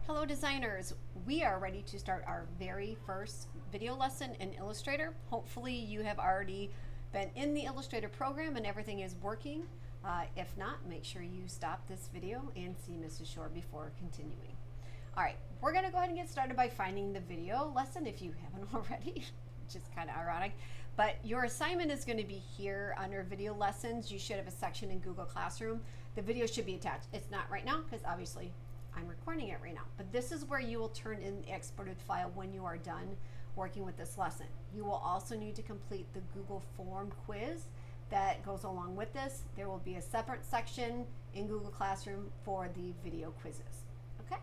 Hello designers, we are ready to start our very first video lesson in Illustrator. Hopefully you have already been in the Illustrator program and everything is working. If not, make sure you stop this video and see Mrs. Shore before continuing. All right, we're gonna go ahead and get started by finding the video lesson if you haven't already, which is kind of ironic. But your assignment is gonna be here under video lessons. You should have a section in Google Classroom. The video should be attached. It's not right now because obviously I'm recording it right now, but this is where you will turn in the exported file when you are done working with this lesson. You will also need to complete the Google form quiz that goes along with this. There will be a separate section in Google Classroom for the video quizzes. Okay,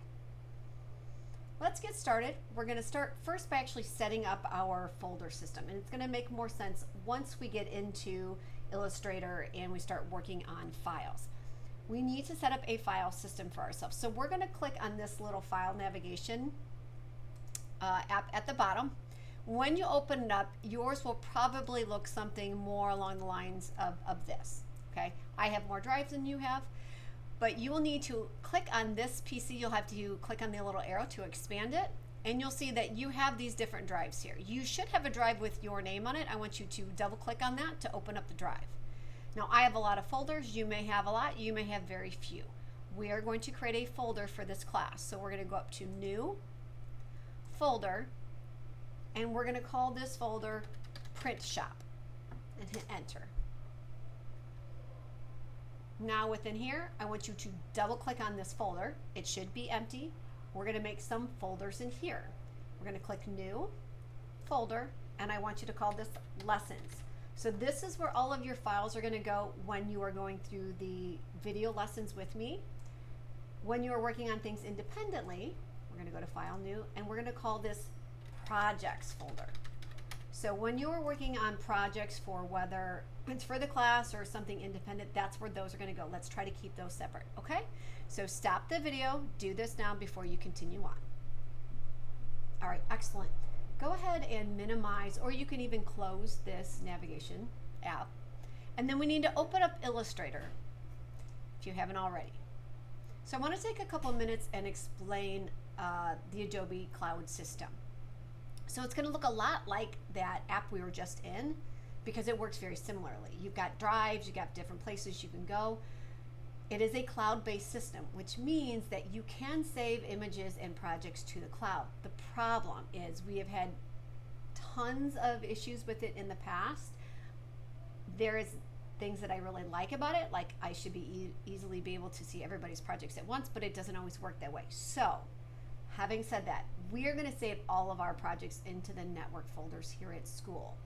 let's get started. We're going to start first by actually setting up our folder system, and it's going to make more sense once we get into Illustrator and we start working on files. We need to set up a file system for ourselves. So we're going to click on this little file navigation app at the bottom. When you open it up, yours will probably look something more along the lines of this. Okay, I have more drives than you have, but you will need to click on this PC. You'll have to click on the little arrow to expand it, and you'll see that you have these different drives here. You should have a drive with your name on it. I want you to double click on that to open up the drive. Now I have a lot of folders. You may have a lot, you may have very few. We are going to create a folder for this class. So we're going to go up to New, Folder, and we're going to call this folder Print Shop and hit Enter. Now within here, I want you to double click on this folder. It should be empty. We're going to make some folders in here. We're going to click New, Folder, and I want you to call this Lessons. So this is where all of your files are going to go when you are going through the video lessons with me. When you are working on things independently, we're going to go to File, New, and we're going to call this Projects folder. So when you are working on projects for whether it's for the class or something independent, that's where those are going to go. Let's try to keep those separate, okay? So stop the video, do this now before you continue on. All right, excellent. Go ahead and minimize, or you can even close this navigation app. And then we need to open up Illustrator if you haven't already. So I want to take a couple minutes and explain the Adobe Cloud system. So it's going to look a lot like that app we were just in because it works very similarly. You've got drives, you've got different places you can go. It is a cloud-based system, which means that you can save images and projects to the cloud. The problem is we have had tons of issues with it in the past. There is things that I really like about it, like I should be easily be able to see everybody's projects at once, but it doesn't always work that way. So, having said that, we are going to save all of our projects into the network folders here at school.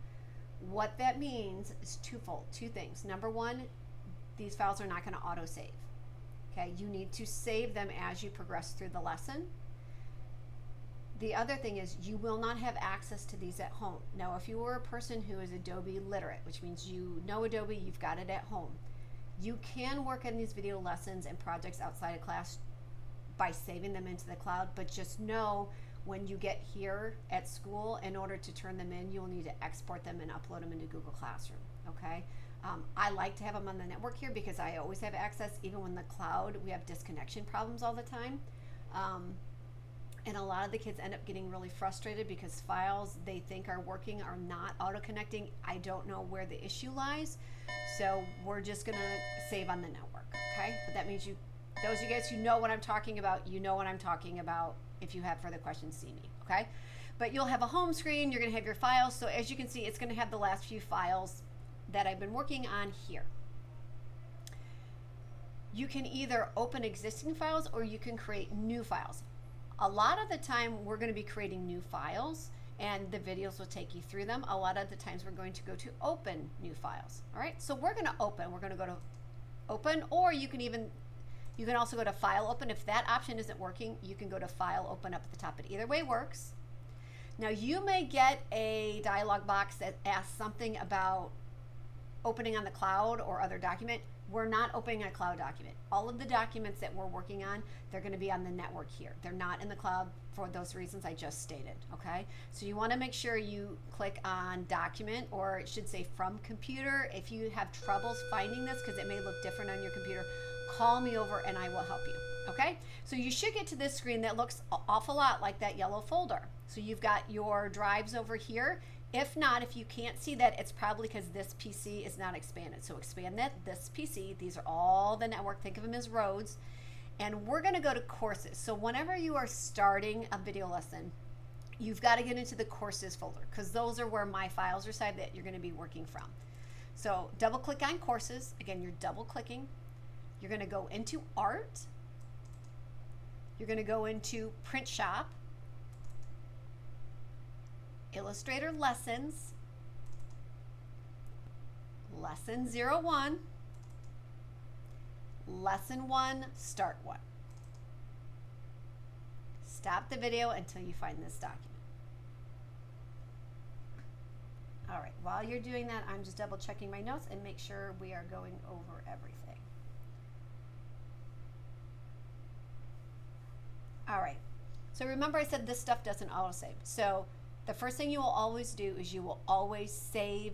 What that means is twofold, two things. Number one, these files are not going to auto-save. Okay, you need to save them as you progress through the lesson. The other thing is you will not have access to these at home. Now, if you were a person who is Adobe literate, which means you know Adobe, you've got it at home, you can work on these video lessons and projects outside of class by saving them into the cloud, but just know when you get here at school, in order to turn them in, you'll need to export them and upload them into Google Classroom, okay? I like to have them on the network here because I always have access. Even when the cloud, we have disconnection problems all the time. And a lot of the kids end up getting really frustrated because files they think are working are not auto-connecting. I don't know where the issue lies. So we're just gonna save on the network, okay? But that means those of you guys who know what I'm talking about, you know what I'm talking about. If you have further questions, see me, okay? But you'll have a home screen, you're gonna have your files. So as you can see, it's gonna have the last few files that I've been working on here. You can either open existing files or you can create new files. A lot of the time we're going to be creating new files and the videos will take you through them. A lot of the times we're going to go to open new files. All right, so we're going to open. We're going to go to open, or you can also go to file open. If that option isn't working, you can go to file open up at the top. But either way works. Now you may get a dialog box that asks something about opening on the cloud or other document. We're not opening a cloud document. All of the documents that we're working on, they're going to be on the network here. They're not in the cloud for those reasons I just stated, okay? So you want to make sure you click on document, or it should say from computer. If you have troubles finding this, because it may look different on your computer, call me over and I will help you. Okay, so you should get to this screen that looks an awful lot like that yellow folder. So you've got your drives over here. If not, if you can't see that, it's probably because this PC is not expanded. So expand this PC. These are all the network. Think of them as roads. And we're going to go to courses. So whenever you are starting a video lesson, you've got to get into the courses folder because those are where my files reside that you're going to be working from. So double click on courses. Again, you're double clicking. You're going to go into art. You're going to go into print shop, Illustrator lessons, lesson 01, lesson 1, start 1. Stop the video until you find this document. All right, while you're doing that, I'm just double checking my notes and make sure we are going over everything. All right, so remember I said this stuff doesn't autosave. So the first thing you will always do is you will always save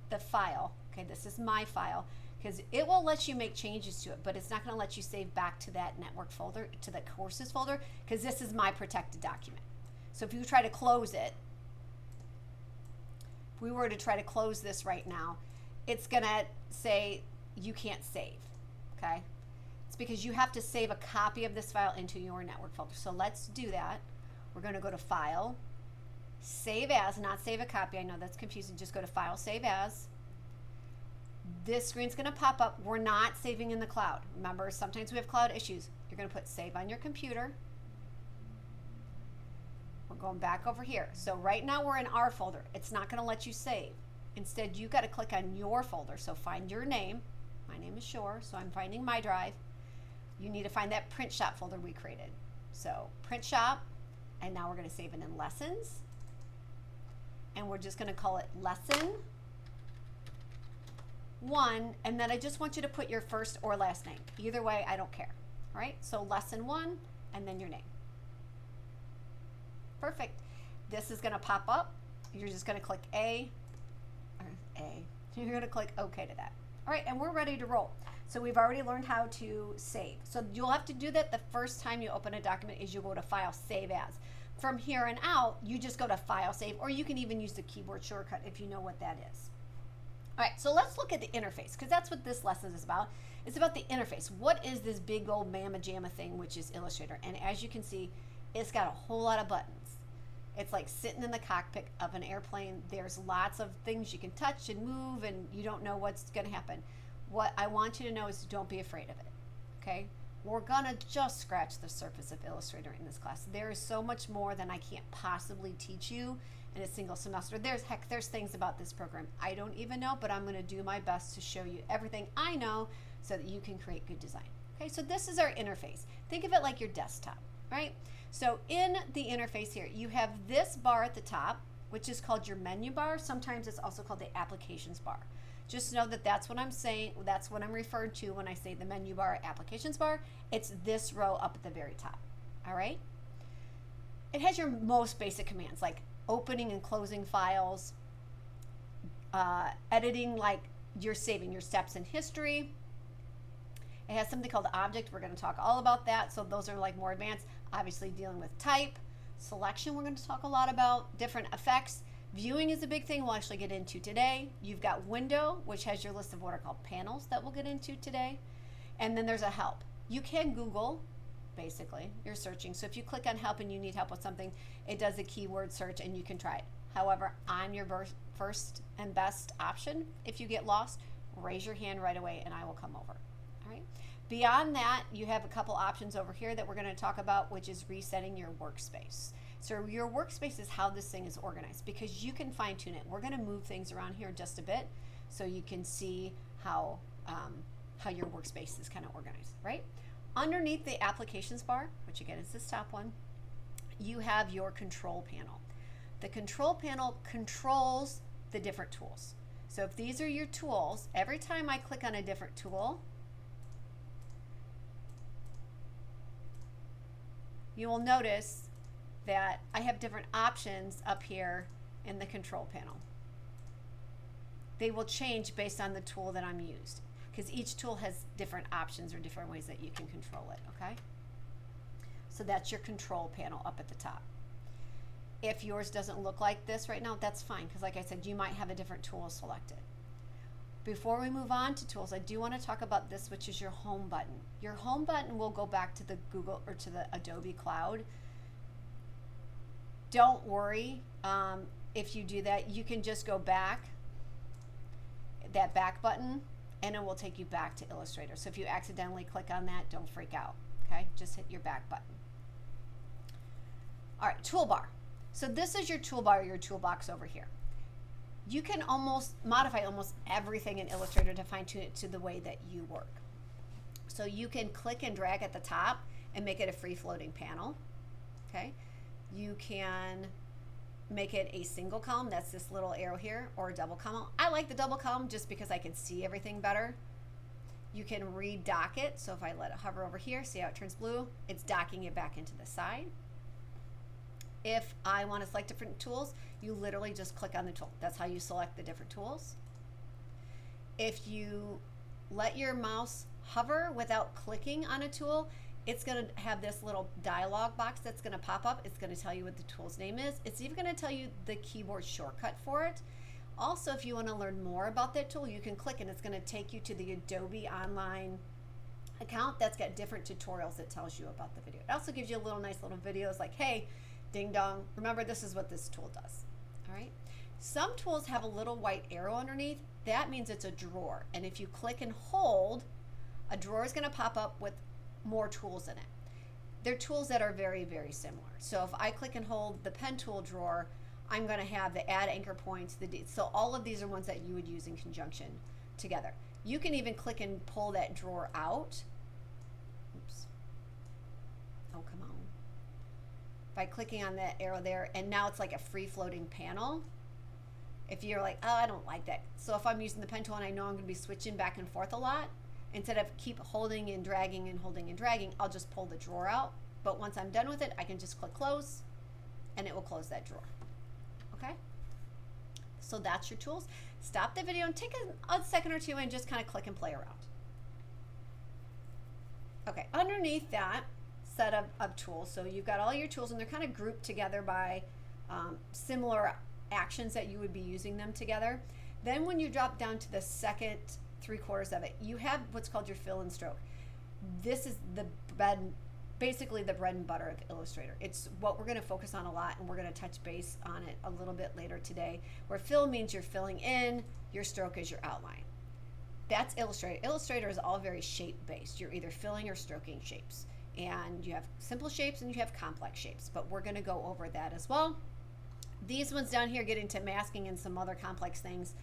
the file. Okay, this is my file because it will let you make changes to it, but it's not going to let you save back to that network folder, to the courses folder, because this is my protected document. So if you try to close it, if we were to try to close this right now, it's going to say you can't save, okay? It's because you have to save a copy of this file into your network folder. So let's do that. We're going to go to File, Save As, not Save a Copy. I know that's confusing. Just go to File, Save As. This screen's going to pop up. We're not saving in the cloud. Remember, sometimes we have cloud issues. You're going to put Save on your computer. We're going back over here. So right now we're in our folder. It's not going to let you save. Instead, you've got to click on your folder. So find your name. My name is Shore, so I'm finding my drive. You need to find that print shop folder we created. So print shop, and now we're going to save it in lessons. And we're just going to call it lesson 1, and then I just want you to put your first or last name. Either way, I don't care. All right, so lesson 1, and then your name. Perfect. This is going to pop up. You're just going to click A. You're going to click OK to that. All right, and we're ready to roll. So we've already learned how to save. So you'll have to do that the first time you open a document is you go to File, Save As. From here and out, you just go to File, Save, or you can even use the keyboard shortcut if you know what that is. All right, so let's look at the interface because that's what this lesson is about. It's about the interface. What is this big old mamma jamma thing, which is Illustrator? And as you can see, it's got a whole lot of buttons. It's like sitting in the cockpit of an airplane. There's lots of things you can touch and move, and you don't know what's going to happen. What I want you to know is don't be afraid of it, okay? We're going to just scratch the surface of Illustrator in this class. There is so much more than I can't possibly teach you in a single semester. There's things about this program I don't even know, but I'm going to do my best to show you everything I know so that you can create good design. Okay, so this is our interface. Think of it like your desktop, right? So in the interface here, you have this bar at the top, which is called your menu bar. Sometimes it's also called the applications bar. Just know that that's what I'm saying. That's what I'm referring to when I say the menu bar, applications bar. It's this row up at the very top. All right. It has your most basic commands like opening and closing files, editing, like you're saving your steps in history. It has something called object. We're going to talk all about that. So those are like more advanced. Obviously dealing with type, selection. We're going to talk a lot about different effects. Viewing is a big thing we'll actually get into today. You've got window, which has your list of what are called panels that we'll get into today. And then there's a help. You can Google, basically, you're searching. So if you click on help and you need help with something, it does a keyword search and you can try it. However, I'm your first and best option. If you get lost, raise your hand right away and I will come over. All right. Beyond that, you have a couple options over here that we're going to talk about, which is resetting your workspace. So your workspace is how this thing is organized because you can fine tune it. We're going to move things around here just a bit so you can see how your workspace is kind of organized, right? Underneath the applications bar, which again is this top one, you have your control panel. The control panel controls the different tools. So if these are your tools, every time I click on a different tool, you will notice that I have different options up here in the control panel. They will change based on the tool that I'm used. because each tool has different options or different ways that you can control it, okay? So that's your control panel up at the top. If yours doesn't look like this right now, that's fine, because like I said, you might have a different tool selected. Before we move on to tools, I do want to talk about this, which is your home button. Your home button will go back to the Google or to the Adobe Cloud. Don't worry if you do that. You can just go back, that back button, and it will take you back to Illustrator. So if you accidentally click on that, don't freak out, okay? Just hit your back button. All right, toolbar. So this is your toolbar, your toolbox over here. You can modify almost everything in Illustrator to fine tune it to the way that you work. So you can click and drag at the top and make it a free floating panel, okay? You can make it a single column, that's this little arrow here, or a double column. I like the double column just because I can see everything better. You can redock it, so if I let it hover over here, see how it turns blue? It's docking it back into the side. If I want to select different tools, you literally just click on the tool. That's how you select the different tools. If you let your mouse hover without clicking on a tool, it's going to have this little dialog box that's going to pop up. It's going to tell you what the tool's name is. It's even going to tell you the keyboard shortcut for it. Also, if you want to learn more about that tool, you can click and it's going to take you to the Adobe online account that's got different tutorials that tells you about the video. It also gives you a little nice little videos like, hey, ding dong, remember this is what this tool does. All right. Some tools have a little white arrow underneath. That means it's a drawer. And if you click and hold, a drawer is going to pop up with more tools in it. They're tools that are very, very similar. So if I click and hold the pen tool drawer, I'm going to have the add anchor points, so all of these are ones that you would use in conjunction together. You can even click and pull that drawer out. Oops. Oh, come on. By clicking on that arrow there, and now it's like a free floating panel. If you're like, oh, I don't like that. So if I'm using the pen tool and I know I'm going to be switching back and forth a lot, instead of keep holding and dragging and holding and dragging, I'll just pull the drawer out. But once I'm done with it, I can just click close and it will close that drawer. Okay? So that's your tools. Stop the video and take a second or two and just kind of click and play around. Okay, underneath that set of tools, so you've got all your tools and they're kind of grouped together by similar actions that you would be using them together. Then when you drop down to the second 3/4 of it, you have what's called your fill and stroke. This is basically the bread and butter of Illustrator. It's what we're going to focus on a lot, and we're going to touch base on it a little bit later today, where fill means you're filling in, your stroke is your outline. That's Illustrator. Illustrator is all very shape based. You're either filling or stroking shapes, and you have simple shapes and you have complex shapes, but we're going to go over that as well. These ones down here get into masking and some other complex things,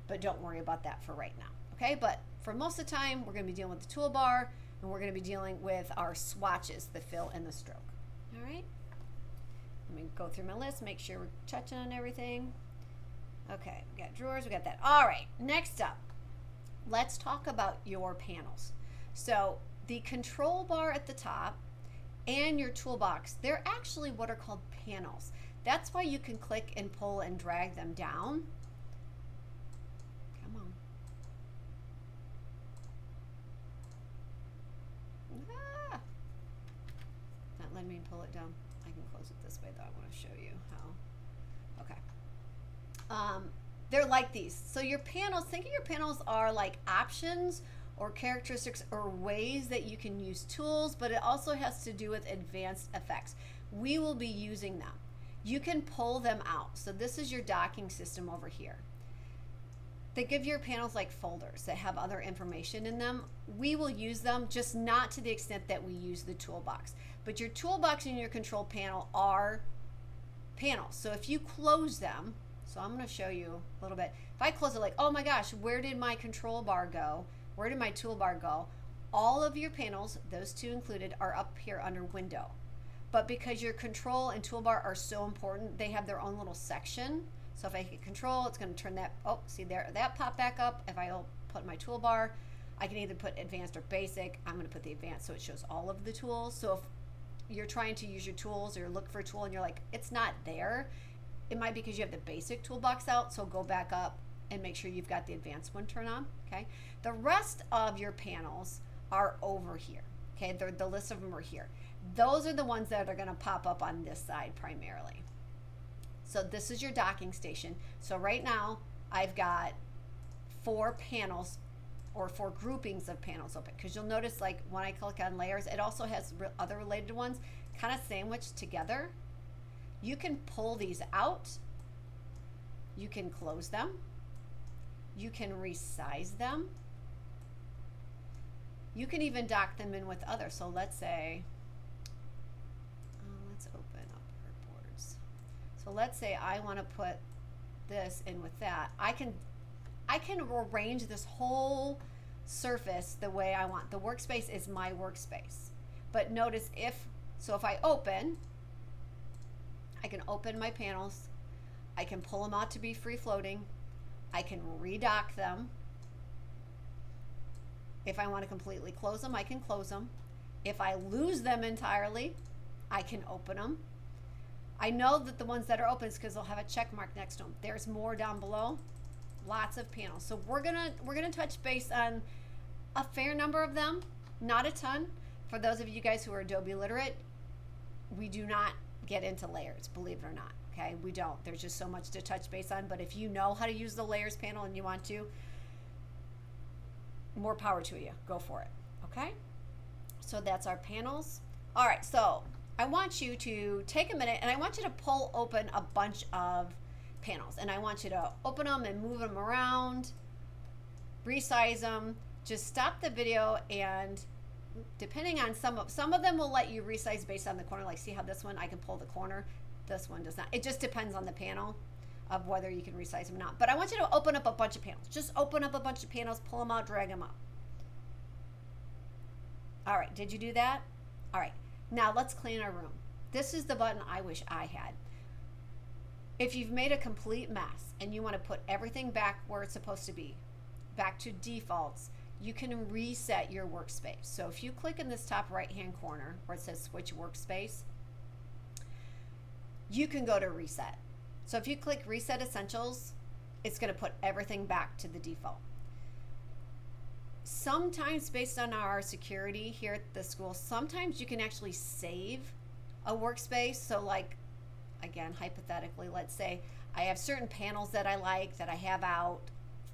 but don't worry about that for right now. Okay, but for most of the time, we're going to be dealing with the toolbar, and we're going to be dealing with our swatches, the fill and the stroke. All right, let me go through my list, make sure we're touching on everything. Okay, we got drawers, we got that. All right, next up, let's talk about your panels. So the control bar at the top and your toolbox, they're actually what are called panels. That's why you can click and pull and drag them down. Come on. Ah. Not letting me pull it down. I can close it this way though. I want to show you how. Okay. They're like these. So your panels, think of your panels are like options or characteristics or ways that you can use tools, but it also has to do with advanced effects. We will be using them. You can pull them out. So this is your docking system over here. They give your panels like folders that have other information in them. We will use them, just not to the extent that we use the toolbox. But your toolbox and your control panel are panels. So if you close them, so I'm going to show you a little bit. If I close it like, oh my gosh, where did my control bar go? Where did my toolbar go? All of your panels, those two included, are up here under window. But because your control and toolbar are so important, they have their own little section. So if I hit control, it's going to turn that, oh, see there, that pop back up. If I put my toolbar, I can either put advanced or basic. I'm going to put the advanced so it shows all of the tools. So if you're trying to use your tools or look for a tool and you're like, it's not there, it might be because you have the basic toolbox out. So go back up and make sure you've got the advanced one turned on, okay? The rest of your panels are over here, okay? The list of them are here. Those are the ones that are gonna pop up on this side primarily. So this is your docking station. So right now, I've got 4 panels or 4 groupings of panels open, because you'll notice like when I click on layers, it also has other related ones kind of sandwiched together. You can pull these out, you can close them, you can resize them, you can even dock them in with others. So let's say, let's open up our boards. So let's say I want to put this in with that. I can arrange this whole surface the way I want. The workspace is my workspace. But notice if I open, I can open my panels, I can pull them out to be free floating, I can redock them. If I want to completely close them, I can close them. If I lose them entirely, I can open them. I know that the ones that are open is because they'll have a check mark next to them. There's more down below. Lots of panels. So we're gonna touch base on a fair number of them, not a ton. For those of you guys who are Adobe literate, we do not get into layers, believe it or not. Okay, we don't. There's just so much to touch base on. But if you know how to use the layers panel and you want to, more power to you. Go for it. Okay. So that's our panels. All right. So I want you to take a minute and I want you to pull open a bunch of panels, and I want you to open them and move them around, resize them. Just stop the video, and depending on some of them will let you resize based on the corner. Like, see how this one I can pull the corner, this one does not. It just depends on the panel of whether you can resize them or not. But I want you to open up a bunch of panels. Just open up a bunch of panels, pull them out, drag them up. All right, did you do that? All right, now let's clean our room. This is the button I wish I had. If you've made a complete mess and you want to put everything back where it's supposed to be, back to defaults, you can reset your workspace. So if you click in this top right hand corner where it says switch workspace, you can go to reset. So if you click reset essentials, it's going to put everything back to the default. Sometimes based on our security here at the school, sometimes you can actually save a workspace. So like, again, hypothetically, let's say I have certain panels that I like that I have out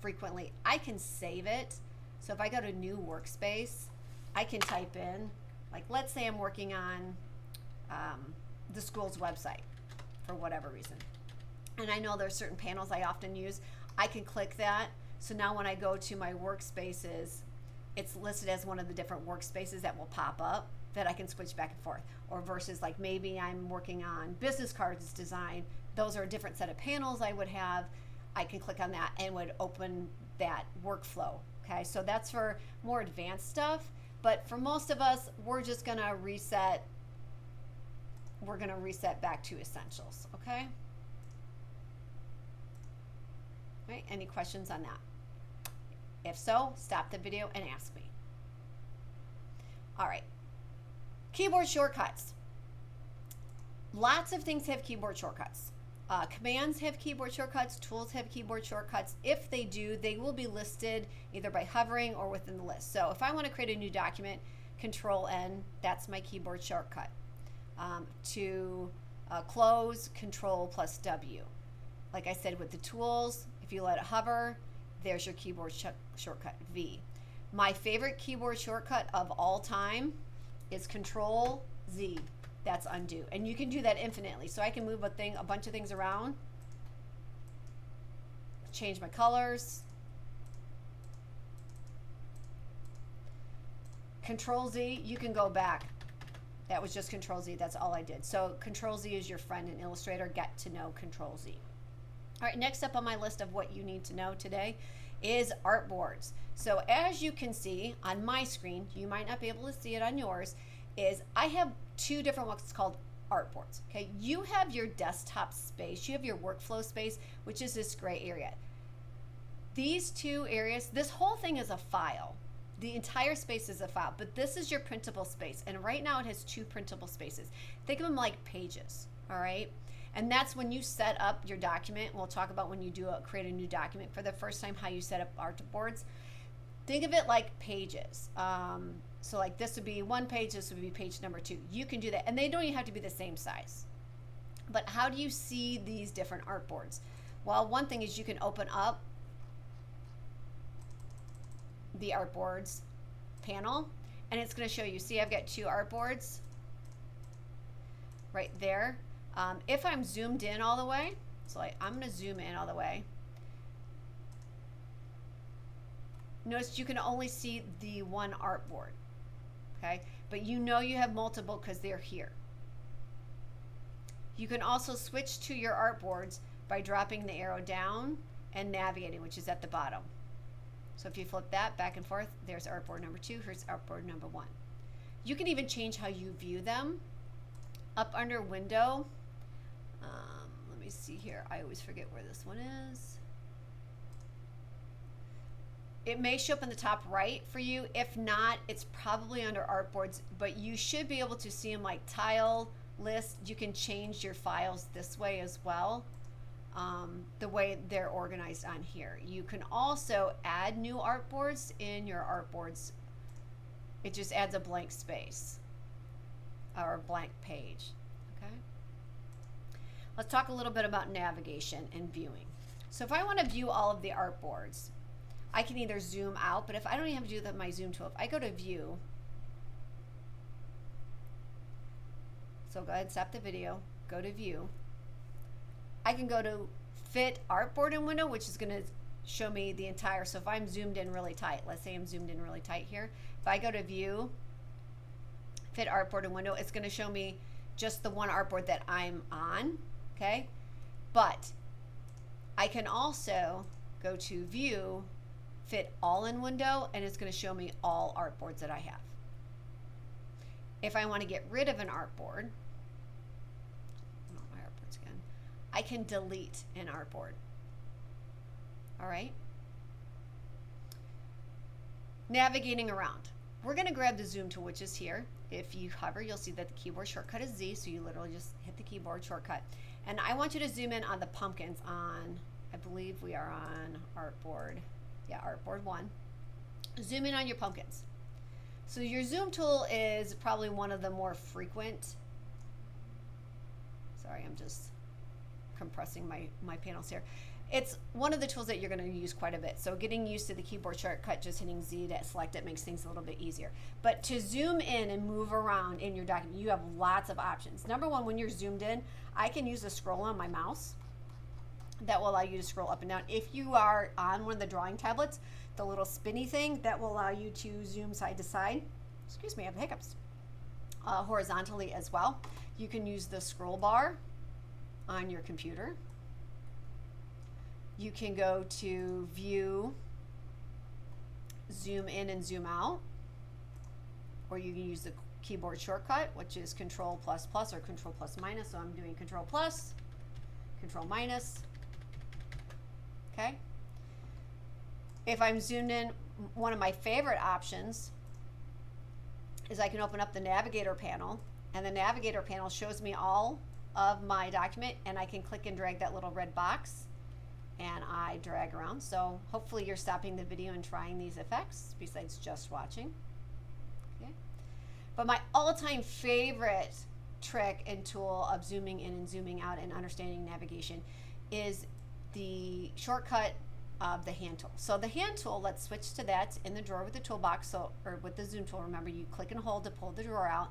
frequently. I can save it. So if I go to new workspace, I can type in, like, let's say I'm working on the school's website for whatever reason. And I know there's certain panels I often use. I can click that. So now when I go to my workspaces, it's listed as one of the different workspaces that will pop up that I can switch back and forth. Or versus like maybe I'm working on business cards design. Those are a different set of panels I would have. I can click on that and would open that workflow. Okay, so that's for more advanced stuff. But for most of us, we're just gonna reset. We're gonna reset back to essentials, okay? Right, any questions on that? If so, stop the video and ask me. All right, keyboard shortcuts. Lots of things have keyboard shortcuts. Commands have keyboard shortcuts, tools have keyboard shortcuts. If they do, they will be listed either by hovering or within the list. So if I want to create a new document, Control N, that's my keyboard shortcut. To close, Control plus W. Like I said with the tools, if you let it hover, there's your keyboard shortcut, V. My favorite keyboard shortcut of all time is Control Z. That's undo. And you can do that infinitely. So I can move a bunch of things around, change my colors. Control Z, you can go back. That was just Control Z, that's all I did. So Control Z is your friend in Illustrator. Get to know Control Z. All right, next up on my list of what you need to know today is artboards. So as you can see on my screen, you might not be able to see it on yours, is I have two different what's called artboards. Okay, you have your desktop space, you have your workflow space, which is this gray area. These two areas, this whole thing is a file. The entire space is a file, but this is your printable space. And right now it has two printable spaces. Think of them like pages, all right? And that's when you set up your document. We'll talk about when you create a new document for the first time, how you set up artboards. Think of it like pages. So like this would be one page, this would be page number 2. You can do that, and they don't even have to be the same size. But how do you see these different artboards? Well, one thing is you can open up the artboards panel, and it's going to show you. See, I've got 2 artboards right there. If I'm zoomed in all the way, so I'm going to zoom in all the way. Notice you can only see the one artboard, okay? But you know you have multiple because they're here. You can also switch to your artboards by dropping the arrow down and navigating, which is at the bottom. So if you flip that back and forth, there's artboard number 2, here's artboard number 1. You can even change how you view them. Up under window, let me see here. I always forget where this one is. It may show up in the top right for you. If not, it's probably under artboards, but you should be able to see them like tile list. You can change your files this way as well, the way they're organized on here. You can also add new artboards in your artboards. It just adds a blank space or a blank page. Okay. Let's talk a little bit about navigation and viewing. So if I want to view all of the artboards, I can either zoom out, but if I don't even have to do that with my zoom tool, if I go to view, so go ahead and stop the video, go to view. I can go to fit artboard in window, which is going to show me the entire, so if I'm zoomed in really tight, let's say I'm zoomed in really tight here, if I go to view, fit artboard in window, it's going to show me just the one artboard that I'm on, okay? But I can also go to view, fit all in window, and it's going to show me all artboards that I have. If I want to get rid of an artboard, not my artboards again, I can delete an artboard. All right. Navigating around. We're going to grab the zoom tool, which is here. If you hover, you'll see that the keyboard shortcut is Z, so you literally just hit the keyboard shortcut. And I want you to zoom in on the pumpkins on, I believe we are on artboard. Yeah, artboard 1. Zoom in on your pumpkins. So your zoom tool is probably one of the more frequent. Sorry, I'm just compressing my panels here. It's one of the tools that you're going to use quite a bit. So getting used to the keyboard shortcut, just hitting Z to select it makes things a little bit easier. But to zoom in and move around in your document, you have lots of options. Number one, when you're zoomed in, I can use the scroll on my mouse. That will allow you to scroll up and down. If you are on one of the drawing tablets, the little spinny thing, that will allow you to zoom side to side. Excuse me, I have hiccups. Horizontally as well. You can use the scroll bar on your computer. You can go to view, zoom in and zoom out, or you can use the keyboard shortcut, which is Control plus plus or Control plus minus. So I'm doing Control plus, Control minus. Okay. If I'm zoomed in, one of my favorite options is I can open up the navigator panel, and the navigator panel shows me all of my document, and I can click and drag that little red box, and I drag around. So hopefully you're stopping the video and trying these effects besides just watching. Okay. But my all-time favorite trick and tool of zooming in and zooming out and understanding navigation is the shortcut of the hand tool. So the hand tool, let's switch to that. It's in the drawer with the toolbox, so, or with the zoom tool. Remember, you click and hold to pull the drawer out.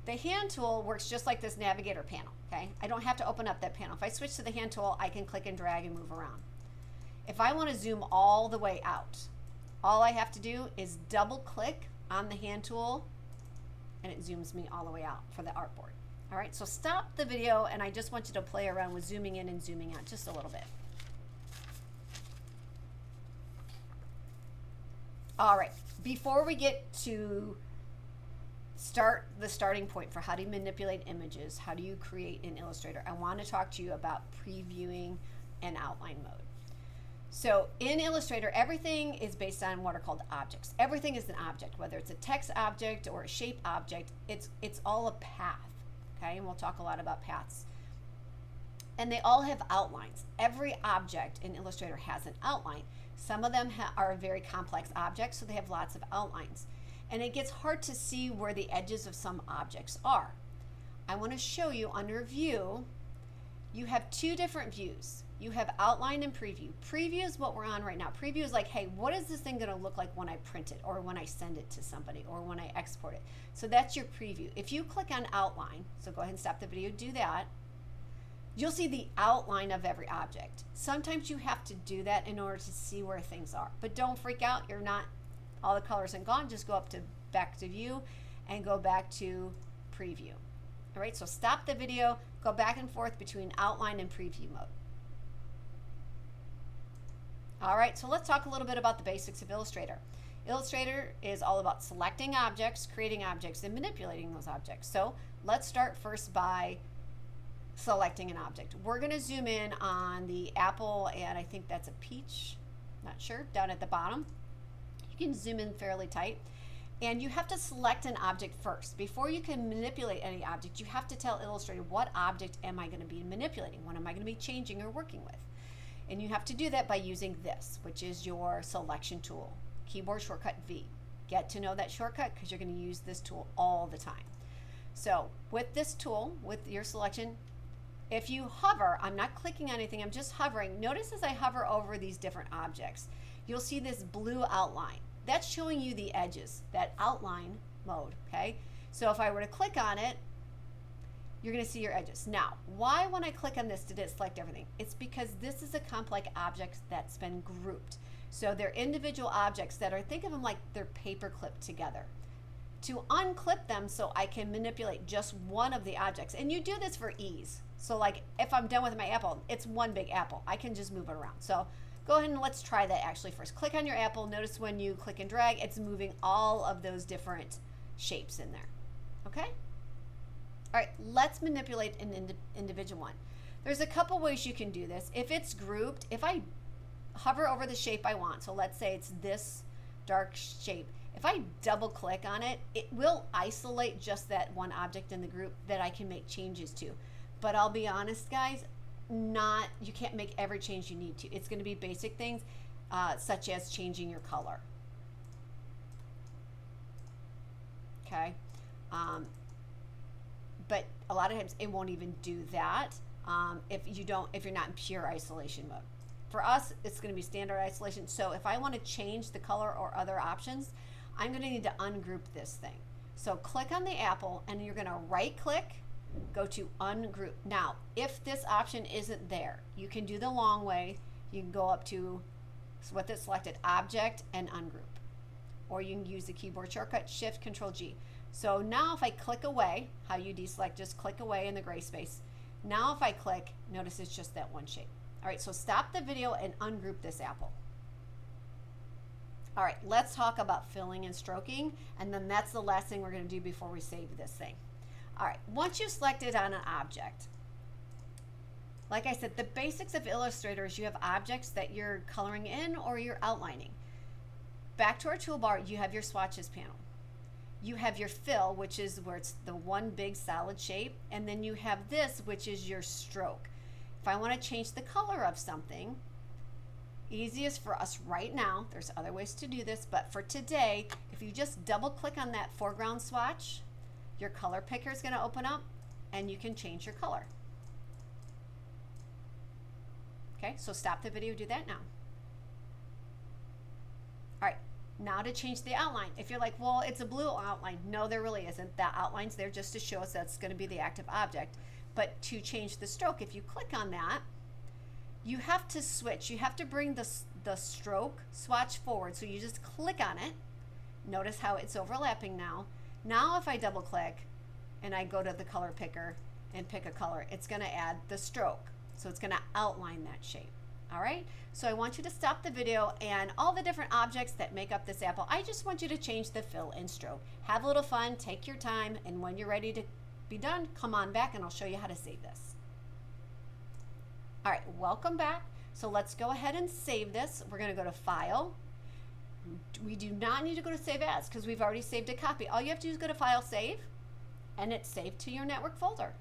The hand tool works just like this navigator panel, okay? I don't have to open up that panel. If I switch to the hand tool, I can click and drag and move around. If I want to zoom all the way out, all I have to do is double click on the hand tool, and it zooms me all the way out for the artboard. All right, so stop the video, and I just want you to play around with zooming in and zooming out just a little bit. All right, before we get to the starting point for how do you manipulate images, how do you create in Illustrator, I want to talk to you about previewing and outline mode. So in Illustrator, everything is based on what are called objects. Everything is an object, whether it's a text object or a shape object, it's all a path, okay? And we'll talk a lot about paths. and they all have outlines. Every object in Illustrator has an outline. Some of them are very complex objects, so they have lots of outlines. And it gets hard to see where the edges of some objects are. I want to show you under View, you have two different views. You have Outline and Preview. Preview is what we're on right now. Preview is like, hey, what is this thing going to look like when I print it, or when I send it to somebody, or when I export it? So that's your preview. If you click on Outline, so go ahead and stop the video, do that, you'll see the outline of every object. Sometimes you have to do that in order to see where things are. But don't freak out. You're not, all the colors are gone. Just go up to back to View and go back to Preview. All right, so stop the video, go back and forth between Outline and Preview mode. All right, so let's talk a little bit about the basics of Illustrator. Illustrator is all about selecting objects, creating objects, and manipulating those objects. So let's start first by selecting an object. We're going to zoom in on the apple, and I think that's a peach, not sure, down at the bottom. You can zoom in fairly tight. And you have to select an object first. Before you can manipulate any object, you have to tell Illustrator, what object am I going to be manipulating? What am I going to be changing or working with? And you have to do that by using this, which is your selection tool, keyboard shortcut V. Get to know that shortcut because you're going to use this tool all the time. So with this tool, with your selection, if you hover, I'm not clicking on anything, I'm just hovering. Notice as I hover over these different objects, you'll see this blue outline. That's showing you the edges, that outline mode, okay? So if I were to click on it, you're going to see your edges. Now, why when I click on this did it select everything? It's because this is a complex object that's been grouped. So they're individual objects that are, think of them like they're paper clipped together. To unclip them so I can manipulate just one of the objects, and you do this for ease. So like if I'm done with my apple, it's one big apple. I can just move it around. So go ahead and let's try that actually first. Click on your apple. Notice when you click and drag, it's moving all of those different shapes in there. Okay? All right, let's manipulate an individual one. There's a couple ways you can do this. If it's grouped, if I hover over the shape I want, so let's say it's this dark shape, if I double click on it, it will isolate just that one object in the group that I can make changes to. But I'll be honest, guys, you can't make every change you need to. It's going to be basic things such as changing your color. Okay, but a lot of times it won't even do that if you're not in pure isolation mode. For us, it's going to be standard isolation. So if I want to change the color or other options, I'm going to need to ungroup this thing. So click on the apple, and you're going to right click, go to ungroup. Now, if this option isn't there, you can do the long way. You can go up to with it selected, object, and ungroup. Or you can use the keyboard shortcut, Shift Control G. So now if I click away, how you deselect, just click away in the gray space. Now if I click, notice it's just that one shape. All right, so stop the video and ungroup this apple. All right, let's talk about filling and stroking, and then that's the last thing we're going to do before we save this thing. All right, once you've selected on an object, like I said, the basics of Illustrator is you have objects that you're coloring in or you're outlining. Back to our toolbar, you have your swatches panel. You have your fill, which is where it's the one big solid shape, and then you have this, which is your stroke. If I want to change the color of something, easiest for us right now, there's other ways to do this, but for today, if you just double click on that foreground swatch, your color picker is going to open up and you can change your color. Okay, so stop the video, do that now. All right, now to change the outline. If you're like, well, it's a blue outline. No, there really isn't. That outline's there just to show us that's going to be the active object. But to change the stroke, if you click on that, you have to switch. You have to bring the stroke swatch forward. So you just click on it. Notice how it's overlapping now. Now if I double click and I go to the color picker and pick a color, it's going to add the stroke. So it's going to outline that shape. All right, so I want you to stop the video, and all the different objects that make up this apple, I just want you to change the fill and stroke. Have a little fun, take your time, and when you're ready to be done, come on back and I'll show you how to save this. All right, welcome back. So let's go ahead and save this. We're going to go to File. We do not need to go to Save As because we've already saved a copy. All you have to do is go to File, Save, and it's saved to your network folder.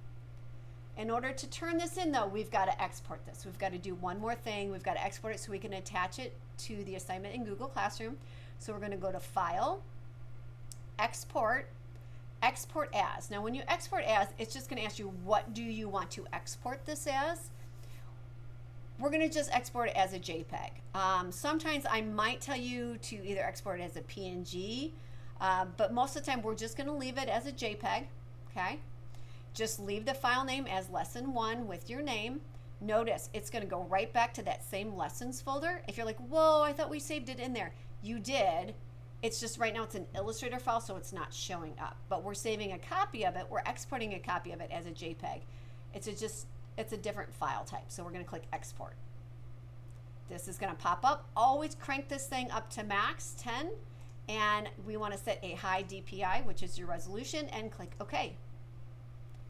In order to turn this in though, we've got to export this. We've got to do one more thing. We've got to export it so we can attach it to the assignment in Google Classroom. So we're going to go to File, Export, Export As. Now when you export as, it's just going to ask you, what do you want to export this as? We're going to just export it as a JPEG. Sometimes I might tell you to either export it as a PNG, but most of the time we're just going to leave it as a JPEG, okay? Just leave the file name as lesson 1 with your name. Notice it's going to go right back to that same lessons folder. If you're like, whoa, I thought we saved it in there. You did. It's just right now it's an Illustrator file, so it's not showing up. But we're saving a copy of it. We're exporting a copy of it as a JPEG. It's a different file type. So we're going to click Export. This is going to pop up. Always crank this thing up to max 10. And we want to set a high DPI, which is your resolution, and click OK.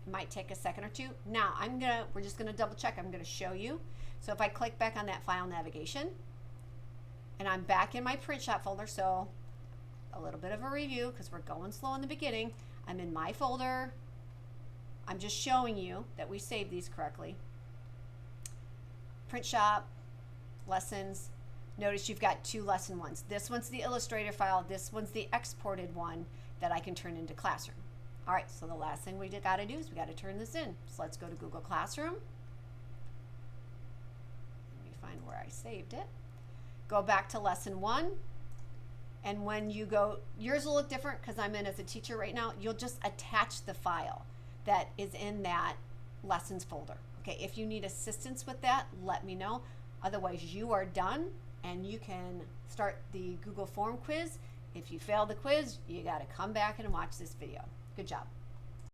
It might take a second or two. Now we're just going to double check. I'm going to show you. So if I click back on that file navigation, and I'm back in my print shop folder, so a little bit of a review because we're going slow in the beginning. I'm in my folder. I'm just showing you that we saved these correctly. Print shop, lessons. Notice you've got 2 lesson ones. This one's the Illustrator file. This one's the exported one that I can turn into Classroom. All right, so the last thing we got to do is we got to turn this in. So let's go to Google Classroom. Let me find where I saved it. Go back to lesson 1. And when you go, yours will look different because I'm in as a teacher right now. You'll just attach the file that is in that lessons folder. Okay, if you need assistance with that, let me know. Otherwise, you are done and you can start the Google form quiz. If you fail the quiz, you got to come back and watch this video. Good job.